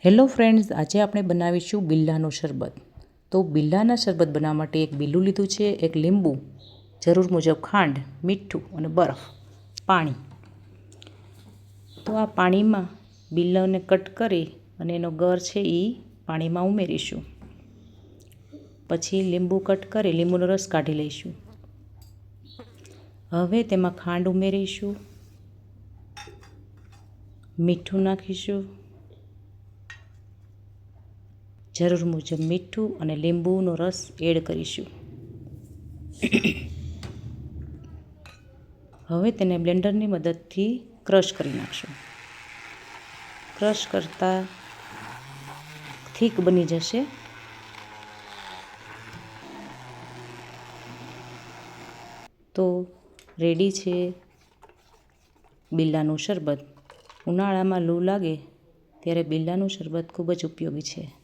Hello friends, આજે આપણે બનાવીશું બિલ્લાનું શરબત. તો બિલ્લાના શરબત બનાવવા માટે એક બિલ્લું લીધું છે, એક લીંબુ, જરૂર મુજબ ખાંડ, મીઠું અને બરફ, પાણી. તો આ પાણીમાં બિલ્લાને કટ કરી અને એનો ગર છે એ પાણીમાં ઉમેરીશું. પછી લીંબુ કટ કરી લીંબુનો રસ કાઢી લઈશું. હવે તેમાં ખાંડ ઉમેરીશું, મીઠું નાખીશું, જરૂર મુજબ મીઠું અને લીંબુનો રસ એડ કરીશું. હવે તેને બ્લેન્ડરની મદદથી ક્રશ કરી નાખશું. ક્રશ કરતાં થીક બની જશે. તો રેડી છે બિલ્લાનું શરબત. ઉનાળામાં લૂ લાગે ત્યારે બિલ્લાનું શરબત ખૂબ જ ઉપયોગી છે.